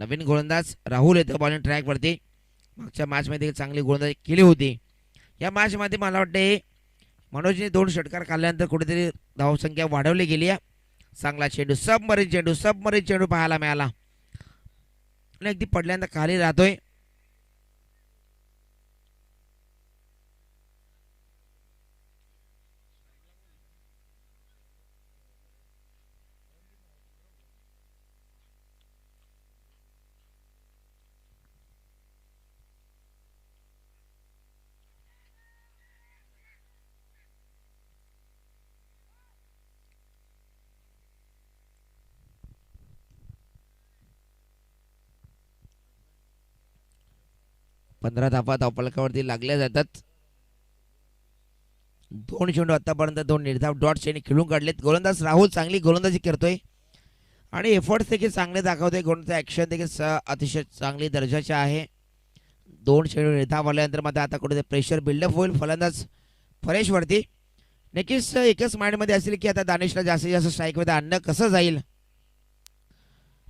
नवीन गोलंदाज राहुल येतो बॉलिंग ट्रॅकवरती. मागच्या मॅचमध्ये चांगली गोलंदाजी केली होती. या मॅचमध्ये मला वाटते मनोजने 2 षटकार काढल्यानंतर कुठेतरी धावसंख्या वाढवली गेली आहे. चांगला चेंडू, सबमरीन चेंडू पाहायला मिळाला आणि अगदी पडल्यानंतर खाली राहतोय. पंधरा धावा धावफलकावरती लागल्या जातात. 2 चेंडू आतापर्यंत 2 निर्धाव डॉट चेंडू खेळून काढलेत. गोलंदाज राहुल चांगली गोलंदाजी करतोय आणि एफर्ट्स देखील चांगले दाखवतोय. गोलंदाज ॲक्शन देखील अतिशय चांगली दर्जाचे आहे. 2 चेंडू निर्धाव आल्यानंतर मात्र आता कुठे प्रेशर बिल्डअप होईल फलंदाज परेशवरती. नक्कीच एकच माइंडमध्ये असेल की आता दानिशला जास्तीत जास्त स्ट्राईकमध्ये आणणं कसं जाईल.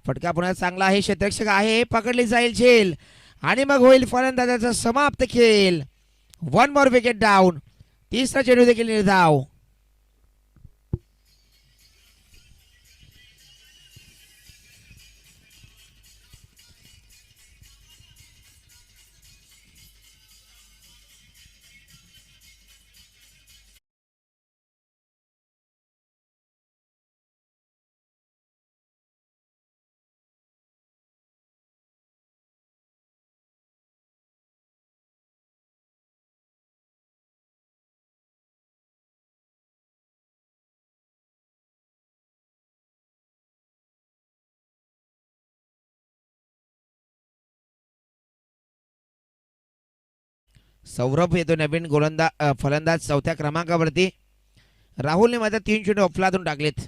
फटका पुन्हा चांगला आहे, क्षेत्ररक्षक आहे, पकडली जाईल झेल आणि मग होईल फलंदाजाचा समाप्त खेळ. 1 मोर विकेट डाऊन. तिसरा चेंडू देखील निर्धाव. सौरभ येतो नवीन गोलंदाज फलंदाज 4थ्या क्रमांकावरती. राहुलने मात्र 3 चेंडू अफलातून टाकलेत.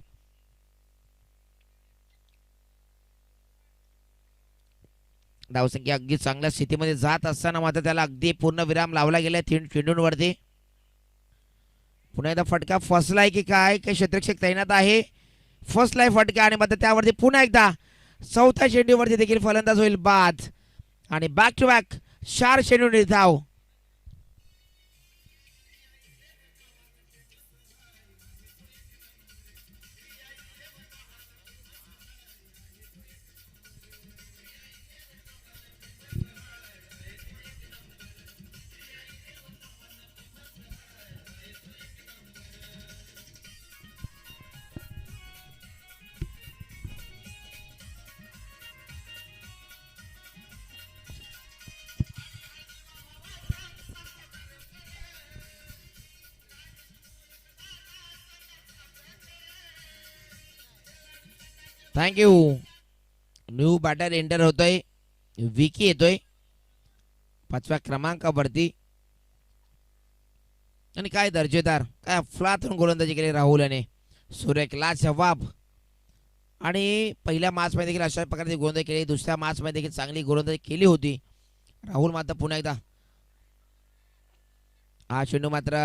धावसंख्या अगदी चांगल्या स्थितीमध्ये जात असताना मात्र त्याला अगदी पूर्ण विराम लावला गेला 3 चेंडूंवरती. पुन्हा एकदा फटका फसलाय की काय, काही क्षेत्ररक्षक तैनात आहे. फसलाय फटका आणि मात्र त्यावरती पुन्हा एकदा 4थ्या चेंडूवरती देखील फलंदाज होईल बाद आणि बॅक टू बॅक 4 चेंडू निर्धाव. थँक्यू. न्यू बॅटर एंटर होतोय, विकी येतोय 5व्या क्रमांकावरती. आणि काय दर्जेदार, काय अफलातून गोलंदाजी केली राहुल याने. सुरेखला जवाब. आणि पहिल्या मॅचमध्ये देखील अशा प्रकारची गोलंदाजी केली. दुसऱ्या मॅचमध्ये देखील चांगली गोलंदाजी केली होती. राहुल मात्र पुन्हा एकदा हा चेंडू मात्र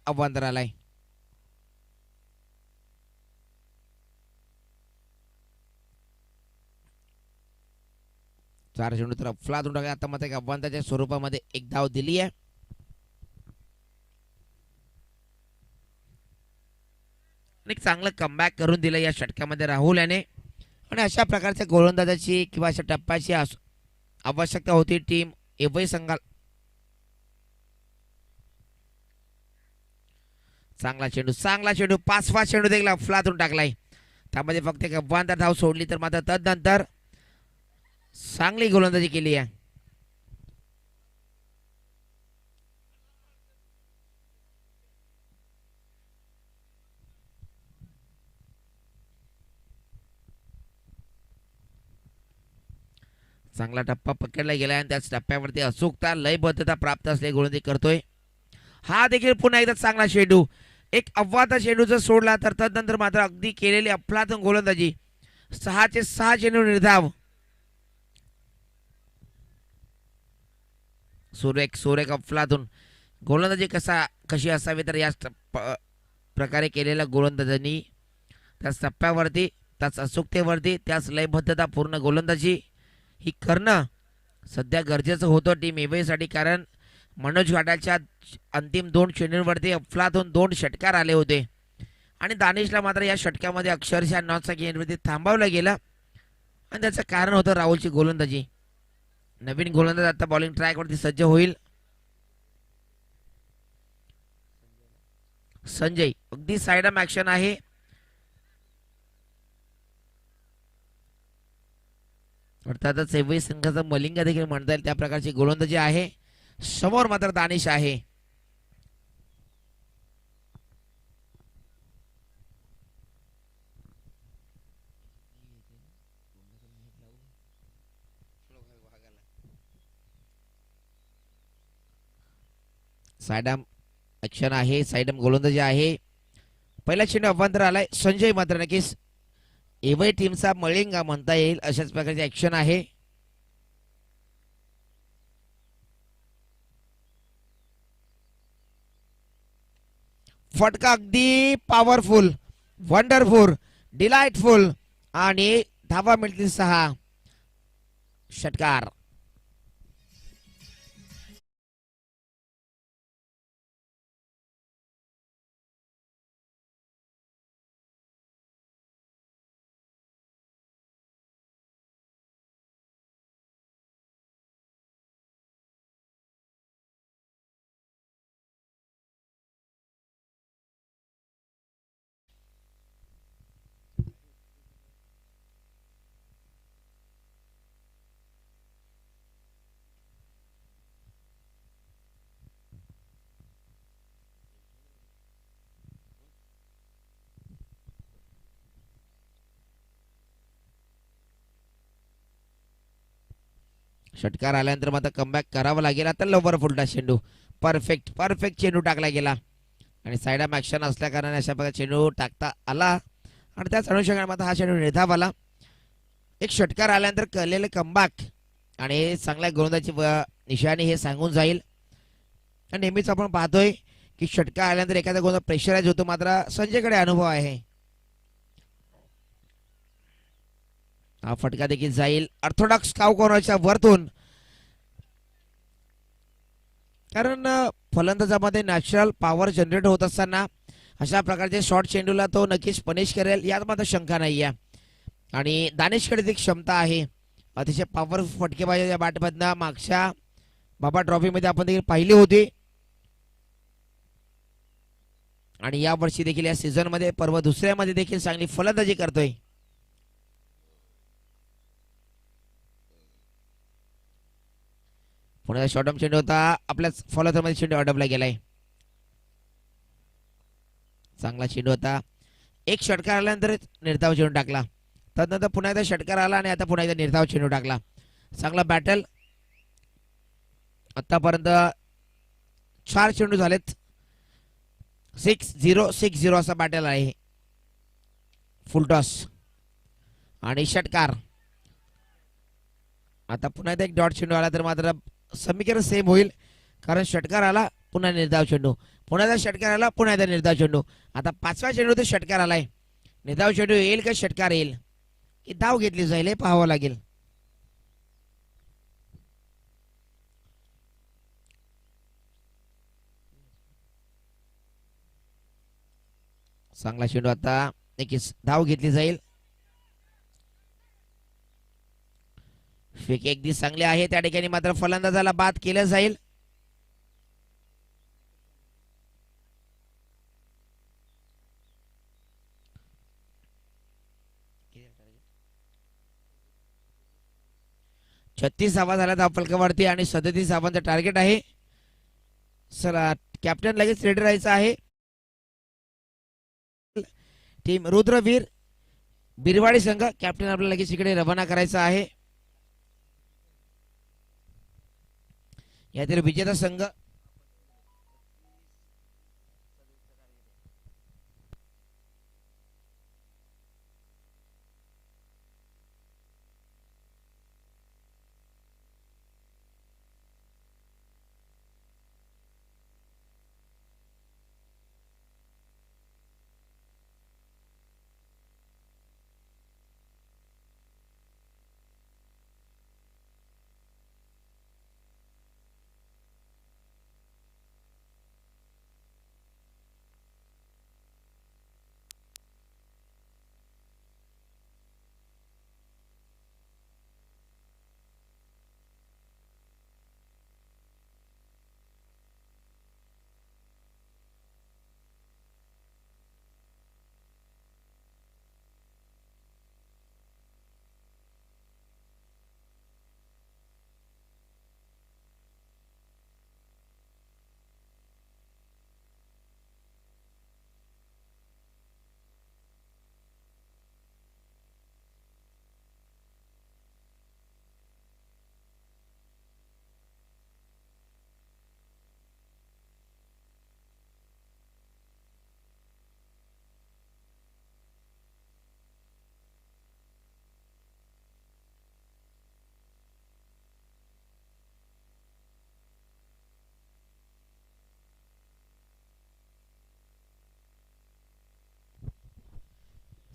अवांतर आलाय. चार चेंडू तर अफलातून टाकले. आता मात्र अव्वांताच्या स्वरूपामध्ये एक धाव दिली आहे. आणि चांगलं कमबॅक करून दिलं या षटकामध्ये राहुल याने. आणि अशा प्रकारच्या गोलंदाजाची किंवा अशा टप्प्याची आवश्यकता होती टीम एवढी संघाला. चांगला चेंडू 5वा चेंडू देखील अफलातून टाकलाय. त्यामध्ये फक्त एक अव्वांतर धाव सोडली तर मात्र तदनंतर चांगली गोलंदाजी केली आहे. चांगला टप्पा पकडला गेला आणि त्याच टप्प्यावरती अचूकता लयबद्धता प्राप्त असलेली गोलंदाजी करतोय. हा देखील पुन्हा एकदा चांगला चेंडू. एक अव्वाता चेंडू जर सोडला तर तदनंतर मात्र अगदी केलेली अफलातून गोलंदाजी. 6चे 6 चेंडू निर्धाव. सुरेख अफलातून गोलंदाजी कशी असावी तर या प्रकारे केलेल्या गोलंदाजांनी त्याच टप्प्यावरती, त्याच अचूकतेवरती, त्याच लयबद्धता पूर्ण गोलंदाजी ही करणं सध्या गरजेचं होतं टीम एवेसाठी, कारण मनोज घाटाच्या अंतिम 2 चेंडूंवरती अफलातून 2 षटकार आले होते आणि दानिशला मात्र या षटकामध्ये अक्षरशः नॉनचा गेंदवरती थांबवलं गेलं आणि त्याचं कारण होतं राहुलची गोलंदाजी. नवीन गोलंदाज आता बॉलिंग ट्रॅकवरती सज्ज होईल. संजय अगदी साइडम ऍक्शन आहे. अर्थातच सेवई संघाचा मलिंगा देखील म्हणता येईल त्या प्रकारची गोलंदाजी आहे. समोर मात्र दानिश आहे. साइडम ऍक्शन आहे, साइडम गोलंदाजी आहे. पहिला चेंडू अभ्यंतर आलाय. संजय मात्र नक्कीच एवढी टीमचा मलिंगा म्हणता येईल अशाच प्रकारची ऍक्शन आहे. फटका अगदी पॉवरफुल, वंडरफुल, डिलाइटफुल आणि धावा मिळतील 6. षटकार. षटकार आल्यानंतर मात्र कमबॅक करावं लागेल. आता लवकर फुलटा चेंडू, परफेक्ट परफेक्ट चेंडू टाकला गेला आणि साइडम ऍक्शन असल्या कारणाने अशा प्रकारे चेंडू टाकता आला आणि त्याच अनुषंगाने मात्र हा चेंडू निर्धाव आला. एक षटकार आल्यानंतर कळलेले कमबॅक आणि चांगल्या गोलंदाजी निशाणी हे सांगून जाईल. नेहमीच आपण पाहतोय की षटकार आल्यानंतर एखादा गोलंदाज प्रेशराइज होतो, मात्र संजयकडे अनुभव आहे. हा फटका देखील जाईल ऑर्थोडॉक्स काव कॉर्नरच्या वरतून, कारण फलंदाजामध्ये नॅचरल पॉवर जनरेट होत असताना अशा प्रकारचे शॉर्ट चेंडूला तो नक्कीच पनिश करेल यात मात्र शंका नाही आहे. आणि दानिशकडे ती क्षमता आहे. अतिशय पॉवरफुल फटकेबाजी या बॅटमधनं मागच्या बाबा ट्रॉफीमध्ये आपण देखील पाहिली होती आणि या वर्षी देखील या सीझन मध्ये पर्व दुसऱ्यामध्ये देखील चांगली फलंदाजी करतोय. पुण्याचा शॉर्टम चेंडू होता, आपल्याच फॉलोमध्ये चेंडू अडवला गेलाय. चांगला चेंडू होता. एक षटकार आल्यानंतर निर्धाव चेंडू टाकला, त्यानंतर पुन्हा एकदा षटकार आला आणि आता पुन्हा एकदा निर्धाव चेंडू टाकला. चांगला बॅटल. आतापर्यंत 4 चेंडू झालेत. 6-0 6-0 असा बॅटल आहे. फुलटॉस आणि षटकार. आता पुन्हा एकदा एक डॉट चेंडू आला तर मात्र समीकरण सेम होईल, कारण षटकार आला पुन्हा निर्धाव चेंडू, पुन्हा एकदा षटकार आला पुन्हा एकदा निर्धाव चेंडू. आता 5व्या चेंडू ते षटकार आलाय. निर्धाव चेंडू येईल का षटकार येईल की धाव घेतली जाईल हे पाहावं लागेल. चांगला चेंडू, आता नक्कीच धाव घेतली जाईल. फेक अगदी चांगले आहे त्या ठिकाणी, मात्र फलंदाजाला बाद केलं जाईल. छत्तीस धावा झाल्या धावफलकावरती आणि 37 धावांचं टार्गेट आहे. सर कॅप्टन लगेच रेडी राहायचं आहे. टीम रुद्रवीर बिरवाडी संघ कॅप्टन आपल्याला लगेच इकडे रवाना करायचा आहे. यातील विजेता संघ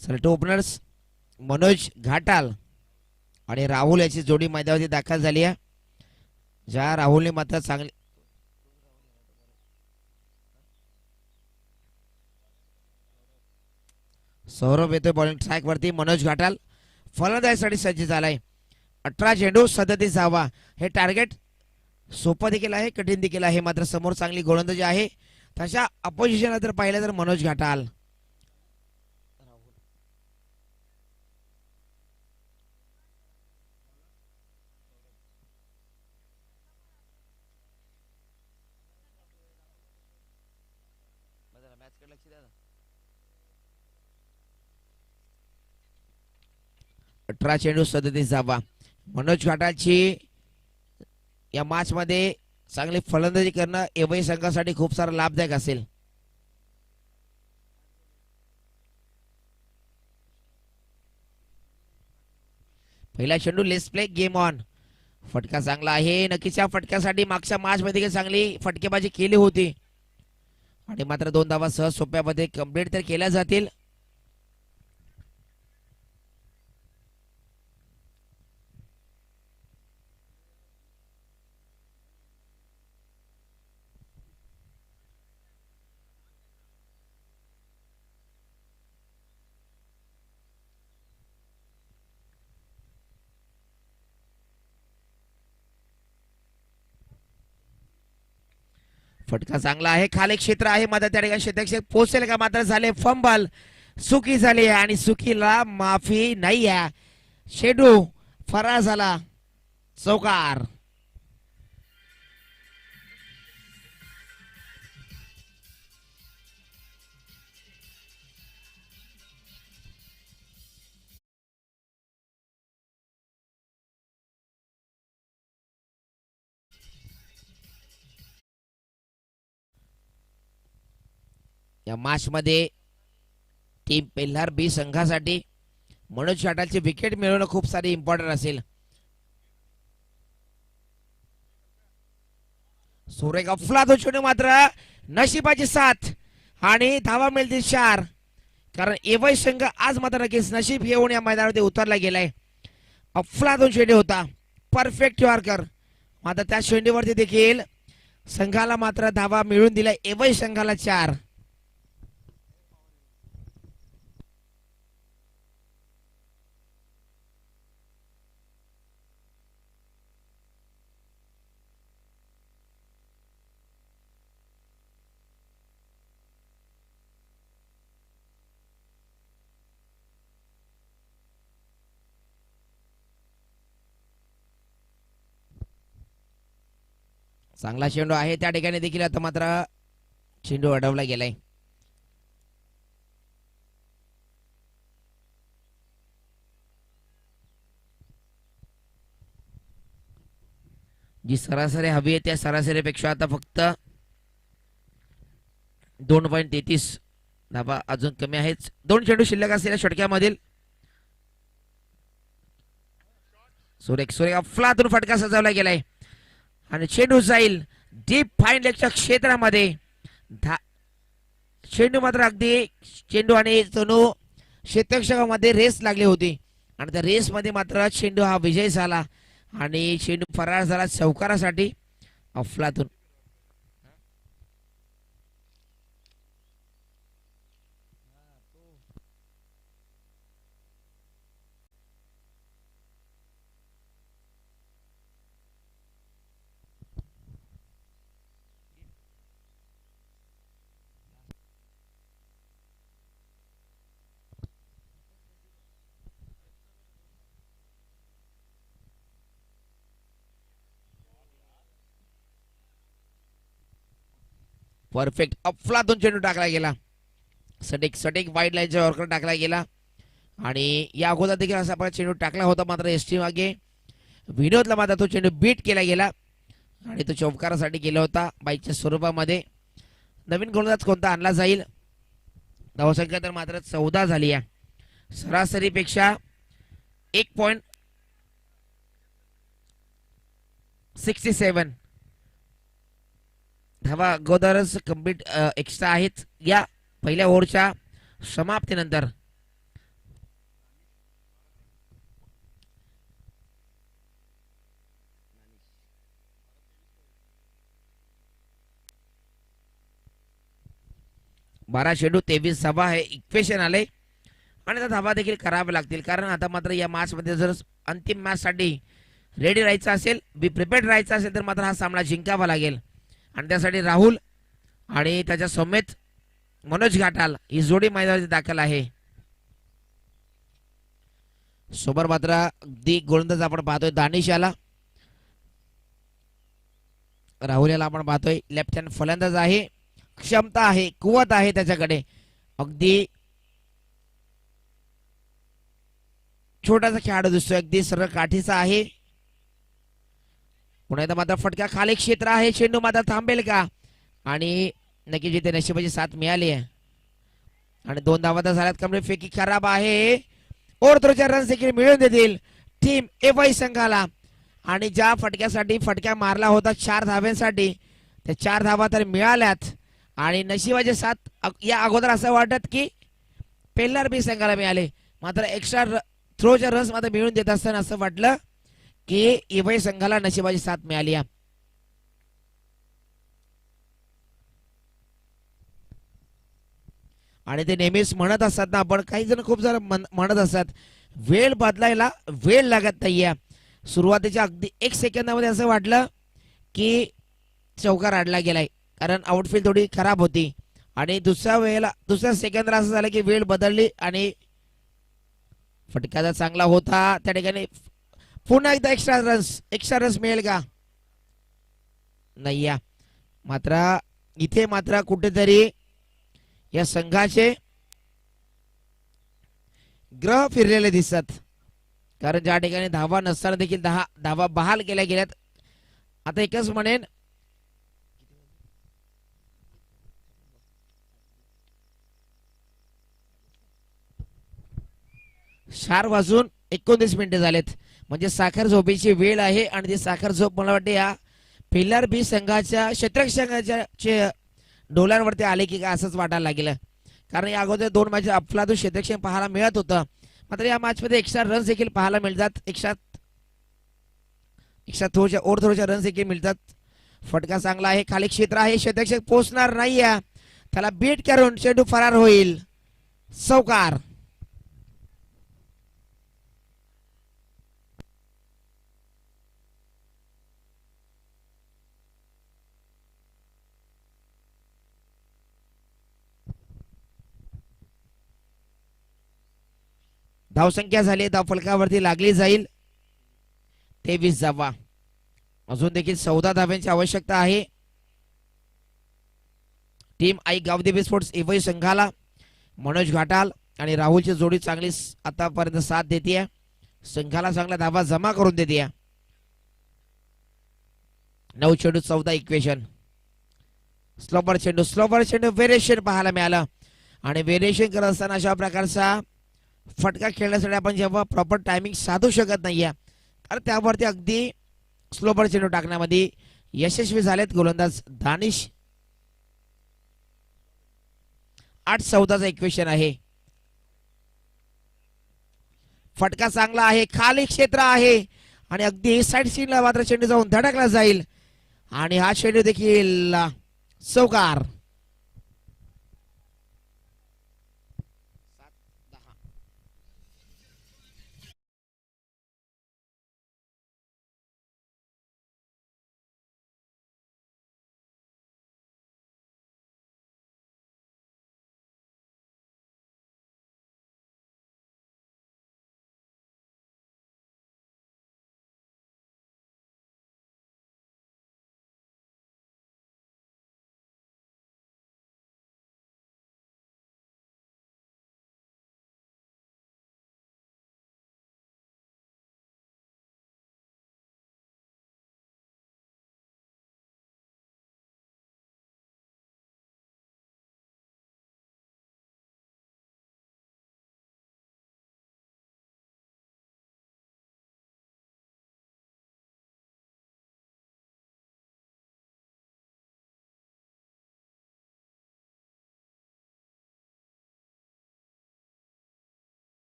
सलटो ओपनर्स मनोज घाटाल आणि राहुल याची जोडी मैदानावरती दाखल झाली आहे. ज्या राहुलने मात्र चांगली सौरभ येतोय बॉलिंग ट्रॅक वरती. मनोज घाटाल फलंदाजीसाठी सज्ज झालाय. 18 चेंडू 37 धावा. हे टार्गेट सोपं देखील आहे, कठीण देखील आहे. मात्र समोर चांगली गोलंदाजी आहे. तशा अपोजिशनला जर पाहिलं तर मनोज घाटाल अठरा चेंडू 37 धावा. मनोज घाटालची या मॅच मध्ये चांगली फलंदाजी करणं एवढी संघासाठी खूप सारा लाभदायक असेल. पहिला चेंडू लेस प्ले गेम ऑन. फटका चांगला आहे. नक्कीच या फटक्यासाठी मागच्या मॅच मध्ये चांगली फटकेबाजी केली होती आणि मात्र 2 धावा सहज सोप्या मध्ये कंप्लीट तर केल्या जातील. फटका चांगला आहे. खाली क्षेत्र आहे मात्र त्या ठिकाणी क्षेत्रक्षक पोहोचेल का, मात्र झाले फंबल. सुकी झाली आणि सुकीला माफी नाही आहे. शेडू फरार झाला. चौकार. या मॅच मध्ये टीम पेल्हार बी संघासाठी मनोज घाटालची विकेट मिळवणं खूप सारी इम्पॉर्टंट असेल. सुरेख अफलातून चेंडू मात्र नशिबाची साथ आणि धावा मिळतील 4. कारण एवढा संघ आज मात्र नक्कीच नशीब घेऊन या मैदानावरती उतरला गेलाय. अफलातून चेंडू होता, परफेक्ट यॉर्कर. मात्र त्या चेंडूवरती देखील संघाला मात्र धावा मिळून दिला. एवढा संघाला 4. चांगला चेंडू आहे त्या ठिकाणी देखील. आता मात्र चेंडू अडवला गेलाय. जी सरासरी हवी आहे त्या सरासरीपेक्षा आता फक्त 2.33 धावा अजून कमी आहेच. 2 चेंडू शिल्लक असलेल्या षटक्यामधील सुरेख सुरेख अफलातून फटका सजवला गेलाय आणि चेंडू जाईल डीप फाईन लेगच्या क्षेत्रामध्ये. चेंडू मात्र अगदी चेंडू आणि तनू क्षेत्रक्षकामध्ये रेस लागली होती आणि त्या रेस मध्ये मात्र चेंडू हा विजय झाला आणि चेंडू फरार झाला चौकारासाठी अफलातून. परफेक्ट अफलातून चेंडू टाकला गेला. सटीक सटीक वाईड लाईनच्या वरकर टाकला गेला आणि या अगोदर देखील असा आपण चेंडू टाकला होता. मात्र एसटी मागे विनोदला मात्र तो चेंडू बीट केला गेला आणि तो चौकारासाठी गेला होता बाईकच्या स्वरूपामध्ये. नवीन गोलंदाज कोणता आणला जाईल. धावसंख्या तर मात्र 14 झाली आहे. सरासरीपेक्षा 1.67 धावा अगोदरच कंप्लीट एक्स्ट्रा आहेत. या पहिल्या ओव्हरच्या समाप्तीनंतर 12 चेंडू 23 धावा हे इक्वेशन आले आणि त्या धावा देखील कराव्या लागतील, कारण आता मात्र या मॅचमध्ये जर अंतिम मॅचसाठी रेडी राहायचं असेल, बी प्रिपेअर्ड राहायचं असेल, तर मात्र हा सामना जिंकावा लागेल. आणि त्यासाठी राहुल आणि त्याच्या समेत मनोज घाटाल ही जोडी मैदानात दाखल आहे. सोबत मात्र अगदी गोलंदाज आपण पाहतोय दानिश याला, राहुल याला आपण पाहतोय लेफ्ट हँड फलंदाज आहे, क्षमता आहे, कुवत आहे त्याच्याकडे, अगदी छोटासा खेळाडू दिसतोय, अगदी सरळ काठीचा आहे. पुन्हा एकदा मात्र फटका खाली क्षेत्र आहे, चेंडू मात्र थांबेल का, आणि नक्की जिथे नशिबाची साथ मिळाली आहे आणि 2 धावा तर झाल्यात. कमरे फेकी खराब आहे, ओरथ्रोच्या रन्स देखील मिळवून देतील टीम एवाई संघाला. आणि ज्या फटक्यासाठी फटका मारला होता 4 धाव्यांसाठी, त्या 4 धावा तर मिळाल्यात आणि नशिबाची साथ या अगोदर असं वाटत की पेल्लार बी संघाला मिळाले, मात्र एक्स्ट्रा थ्रोच्या रन्स मात्र मिळवून देत असताना असं वाटलं की एवाई संघाला नशिबाची साथ मिळाली. आणि ते नेहमीच म्हणत असतात ना, आपण काही जण खूप जण म्हणत असतात वेळ बदलायला वेळ लागत नाहीये. सुरुवातीच्या अगदी 1 सेकंदामध्ये असं वाटलं की चौकार आडला गेलाय, कारण आउटफील्ड थोडी खराब होती, आणि दुसऱ्या सेकंदाला असं झालं की वेळ बदलली आणि फटका चांगला होता त्या ठिकाणी. पुन्हा एकदा एक्स्ट्रा रन्स मिळेल का, नाही या. मात्र इथे मात्र कुठेतरी या संघाचे ग्रह फिरलेले दिसतात, कारण ज्या ठिकाणी धावा नसताना देखील 10 धावा बहाल केल्या गेल्यात. आता एकच म्हणेन, 4:29 झालेत, म्हणजे साखर झोपेची वेळ आहे. आणि ती साखर झोप मला वाटते या पिल्लर बी संघाच्या क्षेत्ररक्षकाच्या डोळ्यांवरती आले की काय असंच वाटायला लागेल, कारण या अगोदर 2 मॅच अफलातून क्षेत्ररक्षण पाहायला मिळत होतं, मात्र या मॅच मध्ये एक्स्ट्रा रन्स देखील पाहायला मिळतात, एक्स्ट्रा थ्रोच्या रन्स देखील मिळतात. फटका चांगला आहे, खाली क्षेत्र आहे, क्षेत्ररक्षक पोहोचणार नाही, त्याला बीट करून चेंडू फरार होईल. चौकार. धावसंख्या झाली, धाव फलकावरती लागली जाईल 23 धावा. अजून देखील 14 धाव्यांची आवश्यकता आहे टीम आई गावदेवी स्पोर्ट्स एवई संघाला. मनोज घाटाल आणि राहुलची जोडी चांगली आतापर्यंत साथ देते, संघाला चांगला धावा जमा करून देते. 9 चेंडू 14 इक्वेशन. स्लोवर चेंडू व्हेरिएशन पाहायला मिळालं, आणि व्हेरिएशन करत असताना अशा प्रकारचा फटका खेळण्यासाठी आपण जेव्हा प्रॉपर टायमिंग साधू शकत नाहीये, कारण त्यावरती अगदी स्लोवर चेंडू टाकण्यामध्ये यशस्वी झालेत गोलंदाज दानिश. 8-14 इक्वेशन आहे. फटका चांगला आहे, खाली क्षेत्र आहे, आणि अगदी साइड सीनला मात्र चेंडू जाऊन धडकला जाईल, आणि हा चेंडू देखील चौकार.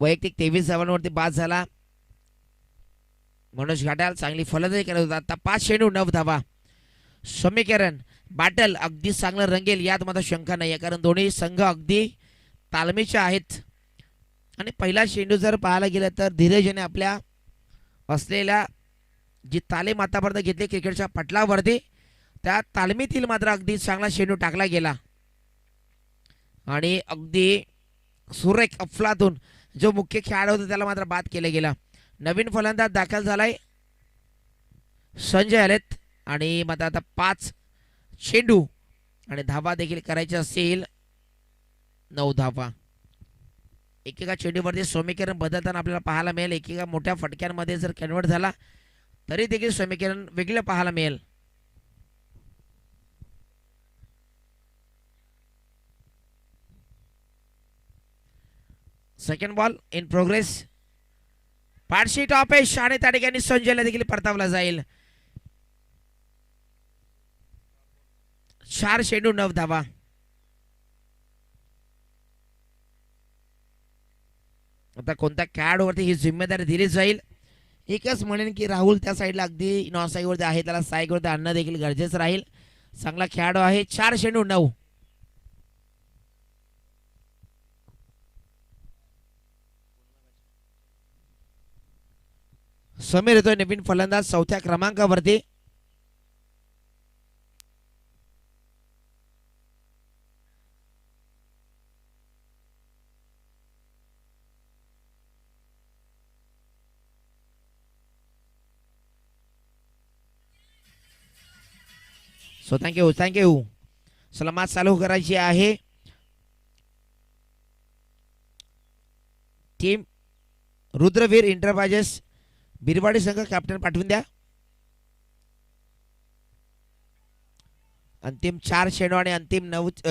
वैयक्तिक 23 धावांवरती बाद झाला. मनोज घाटाल चांगली फलंदाजी करत होता. आता 5 चेंडू 9 धावा. समीकरण बॅटल अगदी चांगलं रंगेल यात मात्र शंका नाही आहे, कारण दोन्ही संघ अगदी तालमीचे आहेत. आणि पहिला चेंडू जर पाहायला गेलं तर धीरज याने आपल्या असलेल्या जी तालीम आतापर्यंत घेतली क्रिकेटच्या पटलावरती, त्या तालमीतील मात्र अगदी चांगला चेंडू टाकला गेला आणि अगदी सुरेख अफलातून जो मुख्य खेळाडू होता त्याला मात्र बाद केला गेला. नवीन फलंदाज दाखल झालाय संजय आलेत आणि मात्र आता 5 चेंडू आणि धावा देखील करायचे असतील 9 धावा. एकेका चेंडूवरती समीकरण बदलताना आपल्याला पाहायला मिळेल. एकेका मोठ्या फटक्यांमध्ये जर कन्वर्ट झाला तरी देखील समीकरण वेगळं पाहायला मिळेल. Second ball in progress. पाठशी टॉपेश आणि त्या ठिकाणी संजयला देखील परतावला जाईल. 4 चेंडू 9 धावा. आता कोणत्या खेळाडूवरती ही जिम्मेदारी दिली जाईल. एकच म्हणेन की राहुल त्या साईडला अगदी नॉन साईडवरती आहे, त्याला साईडवरती आणणं देखील गरजेचं राहील. चांगला खेळाडू आहे. 4 चेंडू 9. समीर येतोय नवीन फलंदाज 4थ्या क्रमांकावरती. So thank you. सलामात चालू करायची आहे. टीम रुद्रवीर इंटरप्राइजेस बिरवाडी संघ कॅप्टन पाठवून द्या. अंतिम 4 चेंडू आणि अंतिम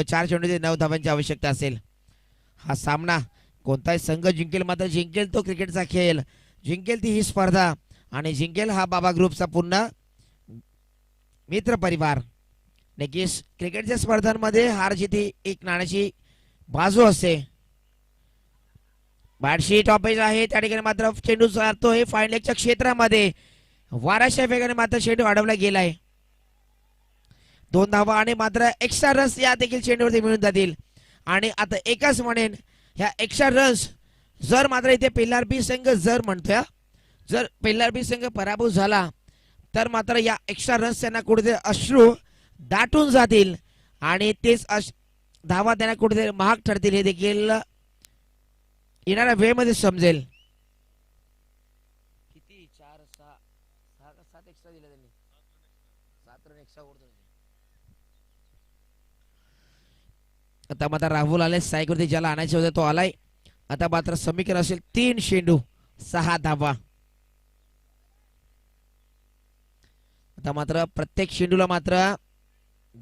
4 चेंडूचे 9 धावांची आवश्यकता असेल. हा सामना कोणताही संघ जिंकेल मात्र जिंकेल तो क्रिकेटचा खेळ, जिंकेल ती ही स्पर्धा आणि जिंकेल हा बाबा ग्रुपचा पूर्ण मित्र परिवार. नक्कीच क्रिकेटच्या स्पर्धांमध्ये हार जिथे एक नाण्याची बाजू असते. बॅटशी टॉपेज आहे त्या ठिकाणी मात्र चेंडू जातोय फाईन लेगच्या क्षेत्रामध्ये. वाराच्या वेगाने मात्र चेंडू अडवला गेलाय. 2 धावा आणि मात्र एक्स्ट्रा रन्स या देखील चेंडूवरती मिळून जातील. आणि आता एकच म्हणेन ह्या एक्स्ट्रा रन्स जर मात्र इथे पेल्लारपी संघ जर म्हणतोय, जर पेल्लारपी संघ पराभूत झाला तर मात्र या एक्स्ट्रा रन्स त्यांना कुठेतरी अश्रू दाटून जातील आणि तेच धावा त्यांना कुठेतरी महाग ठरतील हे देखील येणाऱ्या वेळेमध्ये समजेल. किती 4 6 7 एक्स्ट्रा दिले त्यांनी. 7 रन एक्स्ट्रा ओढतो. आता मात्र राहुल आले सायकवरती, ज्याला आणायचे होते तो आलाय. आता मात्र समीकरण असेल 3 चेंडू 6 धावा. आता मात्र प्रत्येक चेंडूला मात्र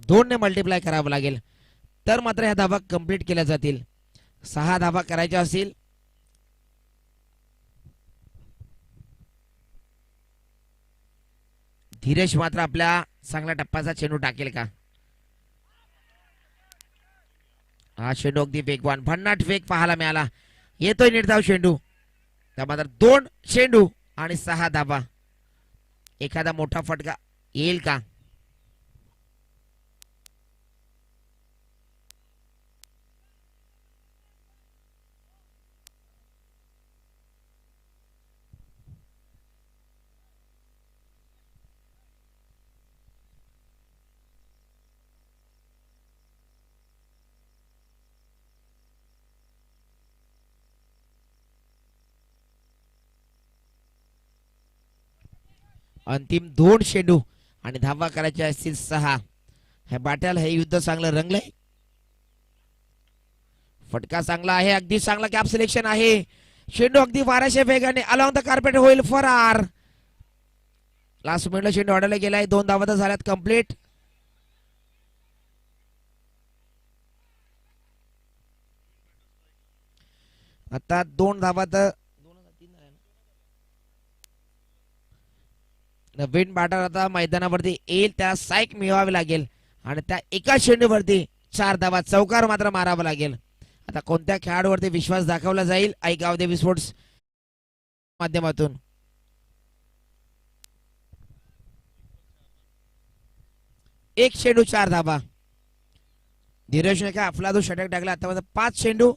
2 ने मल्टिप्लाय करावं लागेल तर मात्र ह्या धावा कंप्लीट केल्या जातील. 6 धावा करायच्या असतील. धीरज मात्र आपल्या चांगल्या टप्प्याचा चेंडू टाकेल का? हा चेंडू अगदी वेगवान भन्नाट वेग पाहायला मिळाला. येतोय निर्धाव चेंडू. त्या मात्र 2 चेंडू आणि 6 धावा. एखादा मोठा फटका येईल का? अंतिम 2 चेंडू आणि धावा करायचे असतील 6. हे बॅटल हे युद्ध चांगलं रंगलंय. फटका चांगला आहे. अगदी चांगला कॅप सिलेक्शन आहे. चेंडू अगदी वाऱ्याच्या वेगाने अलॉंग द कार्पेट होईल फरार. लास्ट मिनिटला चेंडू अडवला गेलाय. 2 धावा तर झाल्यात कंप्लीट. आता 2 धावा तर नवीन बॅटर आता मैदानावरती येईल, त्याला साईक मिळवावी लागेल आणि त्या एका चेंडूवरती 4 धावा चौकार मात्र मारावा लागेल. आता कोणत्या खेळाडूवरती विश्वास दाखवला जाईल आई गावदेवी स्पोर्ट्स माध्यमातून. एक चेंडू 4 धाबा. धीरजने काय अफलातून षटक टाकला. आता 5 चेंडू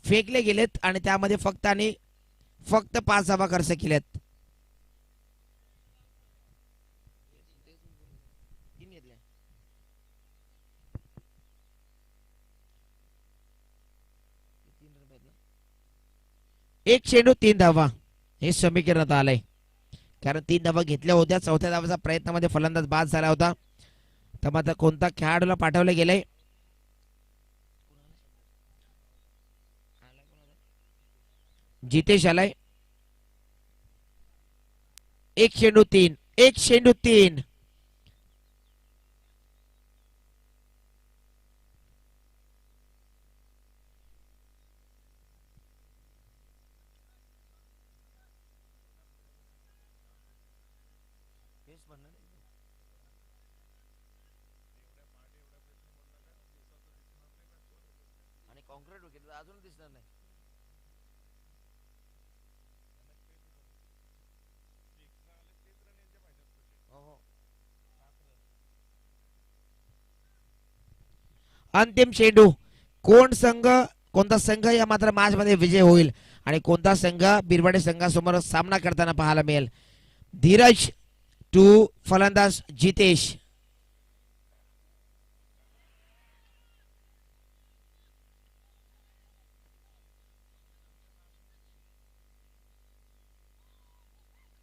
फेकले गेलेत आणि त्यामध्ये फक्त 5 धाबा खर्च केल्यात. एक चेंडू 3 धावा हे समीकरणात आलंय, कारण 3 धावा घेतल्या होत्या. चौथ्या धावाचा प्रयत्नामध्ये फलंदाज बाद झाला होता. तर मात्र कोणता खेळाडूला पाठवले गेले. जितेश आलाय. एक चेंडू 3. एक चेंडू 3. आणि कॉन्क्रीट विकेट अजून दिसणार नाही. अंतिम चेंडू. कोणता संघ या मात्र मॅच मध्ये विजय होईल आणि कोणता संघ बिरवाडे संघासमोर सामना करताना पाहायला मिळेल. धीरज टू फलंदाज जितेश.